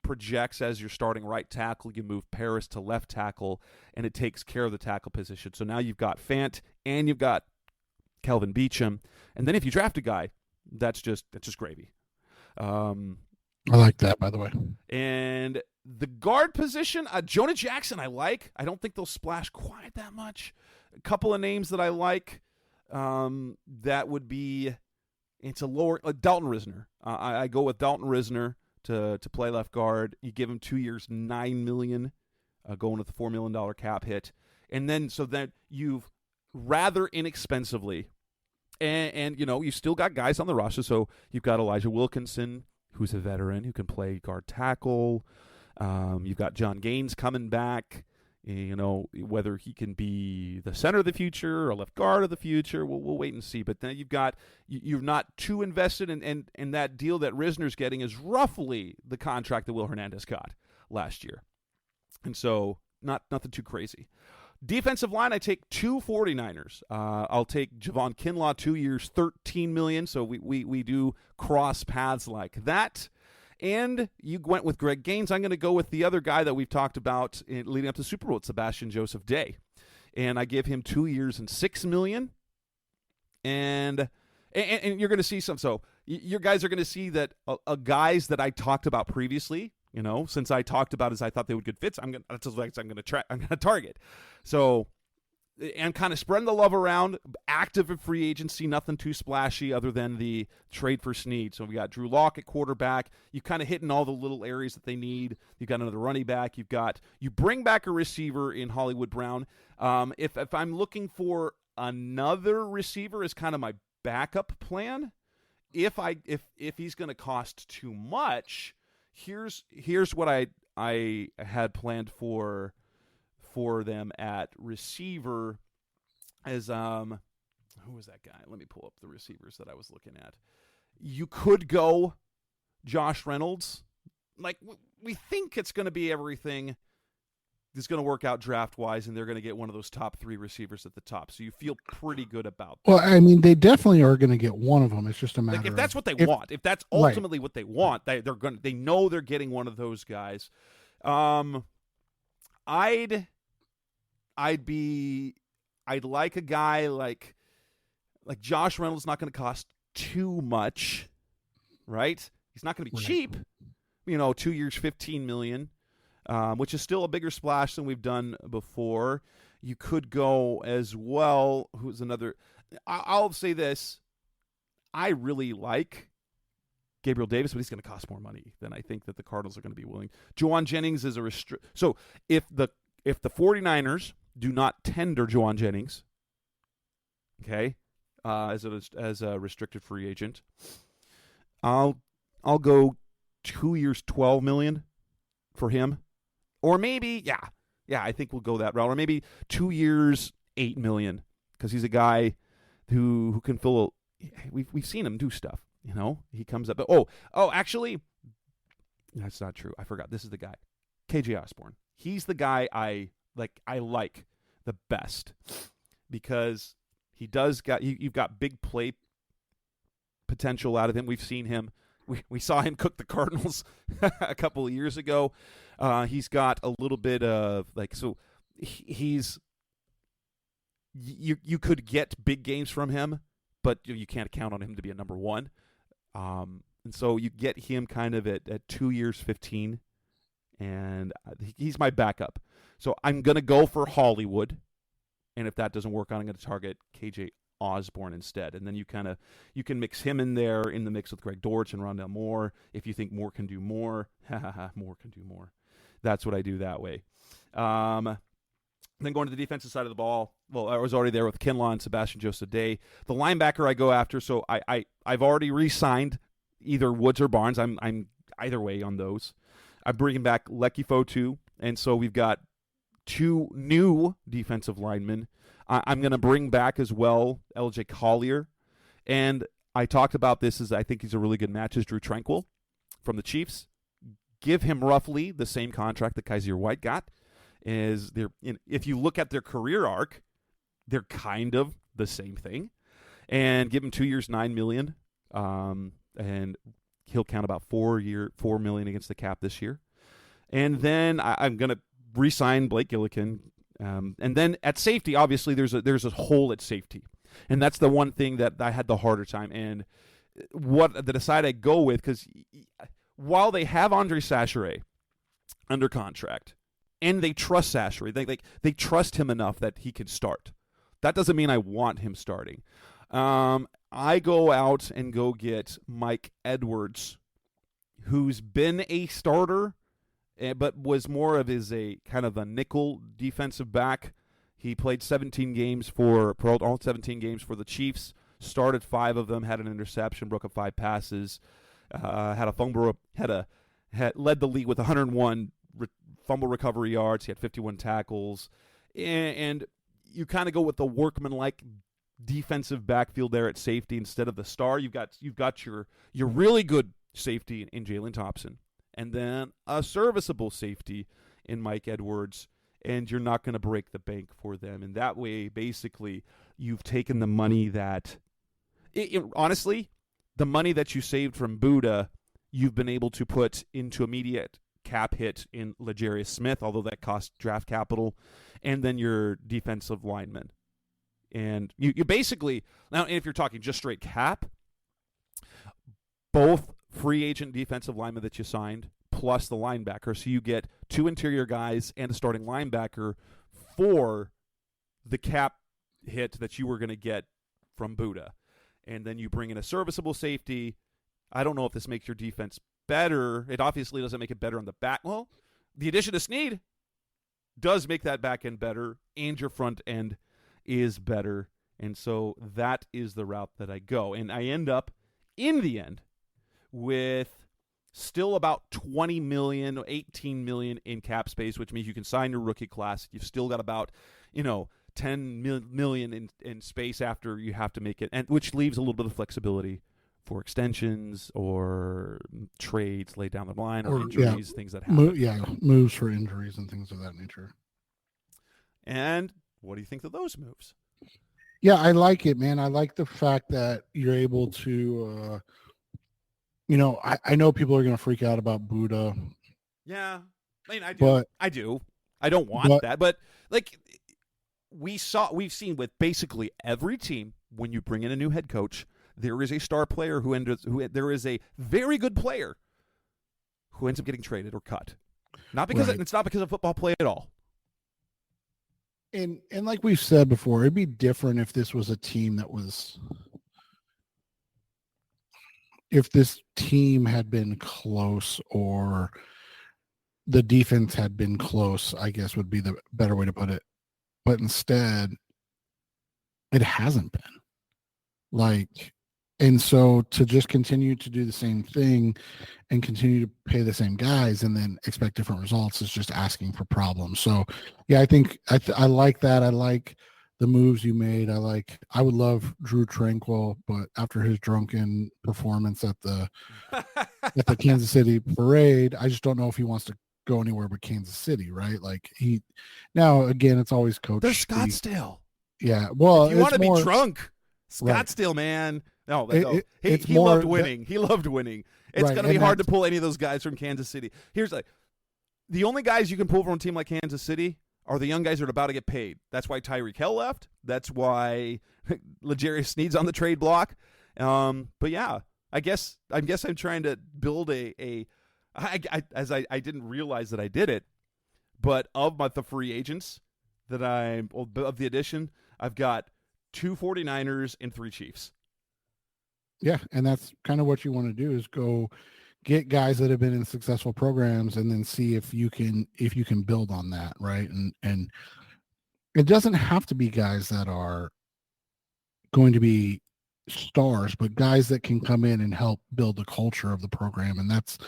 projects as your starting right tackle. You move Paris to left tackle, and it takes care of the tackle position. So now you've got Fant and you've got Kelvin Beachum, and then if you draft a guy, that's just gravy. I like that, by the way. And the guard position, Jonah Jackson, I like. I don't think they'll splash quite that much. A couple of names that I like. That would be. It's a lower Dalton Risner. I go with Dalton Risner to play left guard. You give him 2 years, $9 million, going with the $4 million cap hit, and then so that you've rather inexpensively, and you still got guys on the roster. So you've got Elijah Wilkinson, who's a veteran who can play guard tackle. You've got John Gaines coming back. Whether he can be the center of the future or left guard of the future, we'll wait and see. But then you're not too invested in that deal that Risner's getting is roughly the contract that Will Hernandez got last year. And so nothing too crazy. Defensive line, I take two 49ers. I'll take Javon Kinlaw, 2 years, $13 million. So we do cross paths like that. And you went with Greg Gaines. I'm going to go with the other guy that we've talked about leading up to Super Bowl, Sebastian Joseph Day. And I give him 2 years and $6 million. And you're going to see some. So your guys are going to see that guys that I talked about previously, since I talked about as I thought they would good fits, I'm going to target. So, and kind of spreading the love around, active in free agency, nothing too splashy other than the trade for Snead. So we got Drew Lock at quarterback. You kind of hitting all the little areas that they need. You've got another running back. You bring back a receiver in Hollywood Brown. If I'm looking for another receiver as kind of my backup plan, if he's going to cost too much, here's what I had planned for them at receiver as who was that guy? Let me pull up the receivers that I was looking at. You could go Josh Reynolds. Like, we think it's going to be everything is going to work out draft-wise, and they're going to get one of those top 3 receivers at the top. So you feel pretty good about that. Well, I mean, they definitely are going to get one of them. It's just a matter if that's what they want. If that's ultimately what they want, they know they're getting one of those guys. I'd like a guy like Josh Reynolds. Not going to cost too much, right? He's not going to be cheap. 2 years, $15 million, which is still a bigger splash than we've done before. You could go as well. Who's another? I'll say this: I really like Gabriel Davis, but he's going to cost more money than I think that the Cardinals are going to be willing. Juwan Jennings is a So if the 49ers do not tender Juwan Jennings, okay, as a restricted free agent, I'll go 2 years, $12 million for him, or maybe I think we'll go that route, or maybe 2 years, $8 million, because he's a guy who can fill. We've seen him do stuff. He comes up. Actually, that's not true. I forgot. This is the guy, KJ Osborne. He's the guy I like the best because he does you've got big play potential out of him. We've seen him. We saw him cook the Cardinals a couple of years ago. He's got a little bit of he's you could get big games from him, but you can't count on him to be a number one. And so you get him kind of at 2 years, 15, and he's my backup. So I'm going to go for Hollywood, and if that doesn't work out, I'm going to target KJ Osborne instead. And then you can mix him in there in the mix with Greg Dortch and Rondell Moore. If you think Moore can do more, Moore can do more. That's what I do that way. Then going to the defensive side of the ball, well, I was already there with Kinlaw and Sebastian Joseph Day. The linebacker I go after, so I've already re-signed either Woods or Barnes. I'm either way on those. I'm bringing back Lecky Fotu, and so we've got 2 new defensive linemen. I'm going to bring back as well LJ Collier, and I talked about this as I think he's a really good match as Drew Tranquill from the Chiefs. Give him roughly the same contract that Kaiser White got. If you look at their career arc, they're kind of the same thing. And give him 2 years, $9 million, and he'll count about $4 million against the cap this year. And then I'm going to re-sign Blake Gillikin. And then at safety, obviously there's a hole at safety, and that's the one thing that I had the harder time. And what the side I go with, because while they have Andre Sacheret under contract, and they trust Sacheret, they trust him enough that he can start. That doesn't mean I want him starting. I go out and go get Mike Edwards, who's been a starter, but was more of a kind of a nickel defensive back. He played 17 games for all 17 games for the Chiefs. Started 5 of them, had an interception, broke up 5 passes, had a fumble, led the league with 101 fumble recovery yards. He had 51 tackles. And you kind of go with the workmanlike defensive backfield there at safety instead of the star. You've got your really good safety in Jalen Thompson, and then a serviceable safety in Mike Edwards, and you're not going to break the bank for them. And that way, basically, you've taken the money that, honestly, the money that you saved from Buddha, you've been able to put into immediate cap hit in L'Jarius Smith, although that cost draft capital, and then your defensive linemen. And you basically, now if you're talking just straight cap, both free agent defensive linemen that you signed, plus the linebacker, so you get 2 interior guys and a starting linebacker for the cap hit that you were going to get from Buddha. And then you bring in a serviceable safety. I don't know if this makes your defense better. It obviously doesn't make it better on the back. Well, the addition of Snead does make that back end better, and your front end is better. And so that is the route that I go. And I end up, in the end, with still about 20 million, 18 million in cap space, which means you can sign your rookie class. You've still got about, 10 million in space after you have to make it, and which leaves a little bit of flexibility for extensions or trades laid down the line, or injuries, things that happen. Moves for injuries and things of that nature. And what do you think of those moves? Yeah, I like it, man. I like the fact that you're able to, I know people are going to freak out about Buddha. Yeah, I mean, I do. I don't want that, but like we've seen with basically every team, when you bring in a new head coach, there is a star player there is a very good player who ends up getting traded or cut. Not because it's not because of football play at all. And like we've said before, it'd be different if this was a team if this team had been close, or the defense had been close, I guess would be the better way to put it. But instead, it hasn't been. And so to just continue to do the same thing and continue to pay the same guys and then expect different results is just asking for problems. So, yeah, I think I like that. I like the moves you made. I would love Drew Tranquil, but after his drunken performance at the Kansas City parade, I just don't know if he wants to go anywhere but Kansas City, right? Now again, it's always coach. They're Scottsdale. Yeah, well, if you want to be drunk, Scottsdale, right. Man. No, he loved winning. He loved winning. It's going to be hard to pull any of those guys from Kansas City. Here's the only guys you can pull from a team like Kansas City are the young guys that are about to get paid. That's why Tyreek Hill left. That's why L'Jarius Sneed's on the trade block. But yeah, I guess I'm trying to build I didn't realize that I did it, but of the free agents of the addition, I've got 2 49ers and 3 Chiefs. Yeah, and that's kind of what you want to do, is go get guys that have been in successful programs and then see if you can build on that, right? And it doesn't have to be guys that are going to be stars, but guys that can come in and help build the culture of the program. And that's,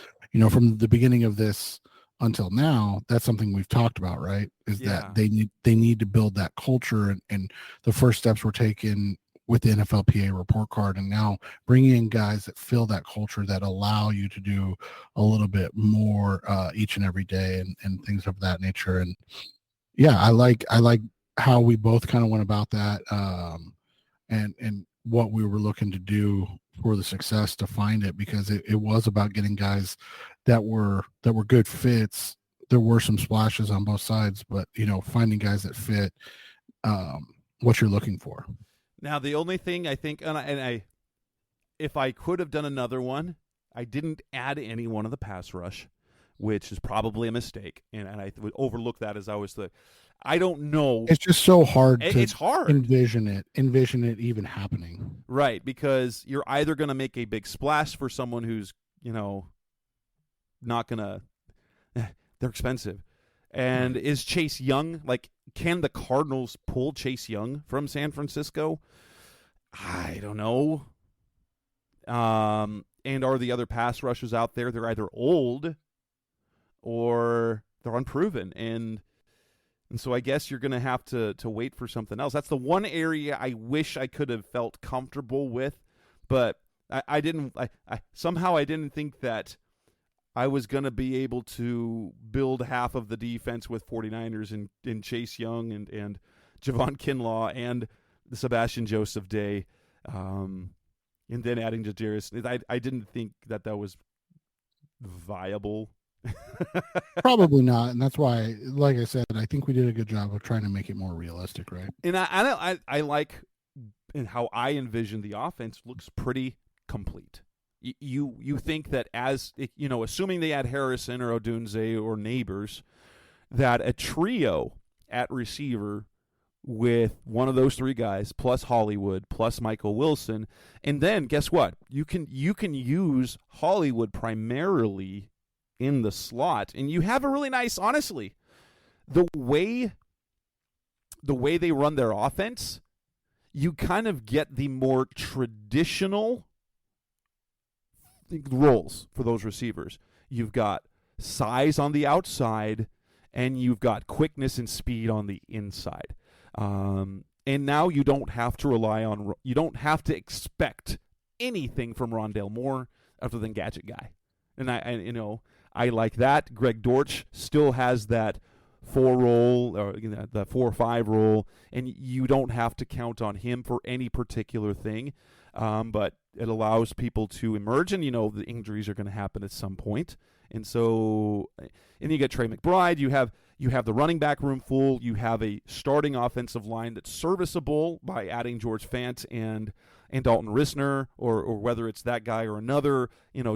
from the beginning of this until now, that's something we've talked about, right? Is that they need to build that culture, and the first steps were taken with the NFLPA report card, and now bringing in guys that fill that culture, that allow you to do a little bit more each and every day, and things of that nature. And yeah, I like how we both kind of went about that, and what we were looking to do for the success to find it, because it was about getting guys that were good fits. There were some splashes on both sides, but finding guys that fit what you're looking for. Now, the only thing I think, if I could have done another one, I didn't add anyone on the pass rush, which is probably a mistake, and I would overlook that as I was I don't know. It's just so hard it's hard. envision it even happening. Right, because you're either going to make a big splash for someone who's, not going to – they're expensive. And is Chase Young – can the Cardinals pull Chase Young from San Francisco? I don't know. And are the other pass rushers out there, they're either old or unproven, and so I guess you're going to have to wait for something else. That's the one area I wish I could have felt comfortable with, but I didn't. Somehow I didn't think that I was going to be able to build half of the defense with 49ers in Chase Young and Javon Kinlaw and the Sebastian Joseph Day, and then adding Jadarius. I didn't think that was viable. Probably not, and that's why, like I said, I think we did a good job of trying to make it more realistic, right? And I like how I envision the offense looks pretty complete. You think that assuming they had Harrison or Odunze or Neighbors, that a trio at receiver with one of those three guys plus Hollywood plus Michael Wilson, and then guess what? You can use Hollywood primarily in the slot, and you have a really nice, honestly, the way they run their offense, you kind of get the more traditional roles for those receivers. You've got size on the outside, and you've got quickness and speed on the inside. And now you don't have to expect anything from Rondale Moore other than gadget guy. And I like that. Greg Dortch still has that 4 role, or the 4 or 5 role, and you don't have to count on him for any particular thing. But it allows people to emerge, and the injuries are going to happen at some point. And so, and you get Trey McBride. You have the running back room full. You have a starting offensive line that's serviceable by adding George Fant and Dalton Risner, or whether it's that guy or another,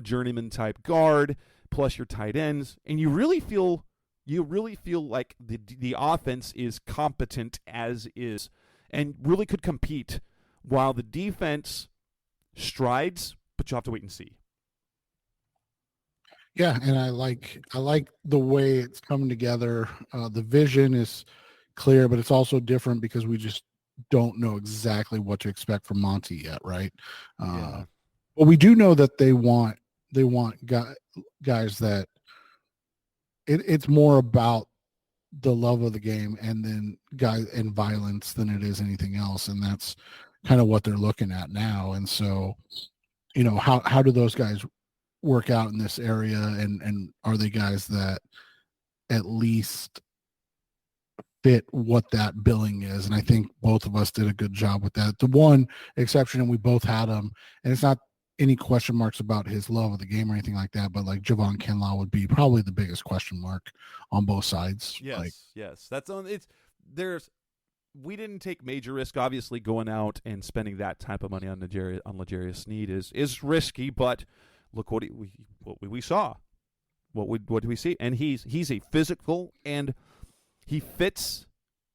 journeyman type guard, plus your tight ends, and you really feel like the offense is competent as is, and really could compete, while the defense strides, but you'll have to wait and see. Yeah, and I like the way it's coming together. The vision is clear, but it's also different because we just don't know exactly what to expect from Monty yet, right? Yeah. But we do know that they want guys that it's more about the love of the game and then guys and violence than it is anything else, and that's kind of what they're looking at now. And so, how do those guys work out in this area, and are they guys that at least fit what that billing is? And I think both of us did a good job with that. The one exception, and we both had him, and it's not any question marks about his love of the game or anything like that, but like Javon Kinlaw would be probably the biggest question mark on both sides. Yes. That's on. We didn't take major risk. Obviously, going out and spending that type of money on L'Jarius Sneed is risky, but look what we saw. What do we see? And he's a physical, and he fits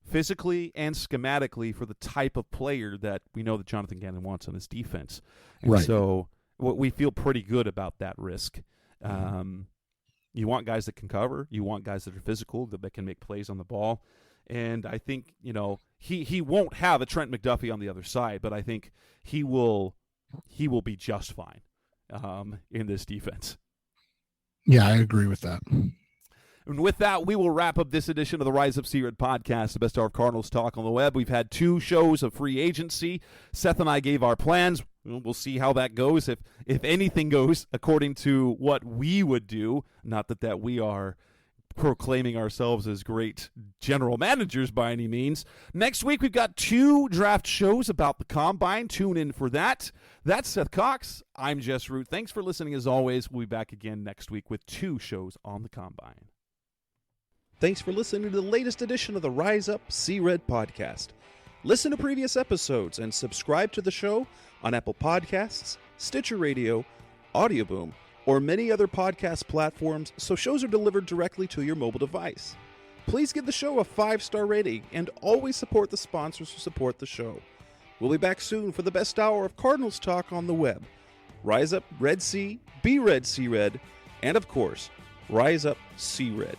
physically and schematically for the type of player that we know that Jonathan Gannon wants on his defense. And right. So we feel pretty good about that risk. You want guys that can cover. You want guys that are physical, that can make plays on the ball. And I think, he won't have a Trent McDuffie on the other side, but I think he will be just fine in this defense. Yeah, I agree with that. And with that, we will wrap up this edition of the Rise Up Sea-Red podcast, the best hour of Cardinals talk on the web. We've had 2 shows of free agency. Seth and I gave our plans. We'll see how that goes, if anything goes according to what we would do. Not that we are proclaiming ourselves as great general managers by any means. Next week, we've got 2 draft shows about the Combine. Tune in for that. That's Seth Cox. I'm Jess Root. Thanks for listening as always. We'll be back again next week with 2 shows on the Combine. Thanks for listening to the latest edition of the Rise Up Sea-Red podcast. Listen to previous episodes and subscribe to the show on Apple Podcasts, Stitcher Radio, Audioboom, or many other podcast platforms, so shows are delivered directly to your mobile device. Please give the show a 5-star rating and always support the sponsors who support the show. We'll be back soon for the best hour of Cardinals talk on the web. Rise up Red Sea, be Red Sea Red, and of course, Rise Up Sea Red.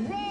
Roll!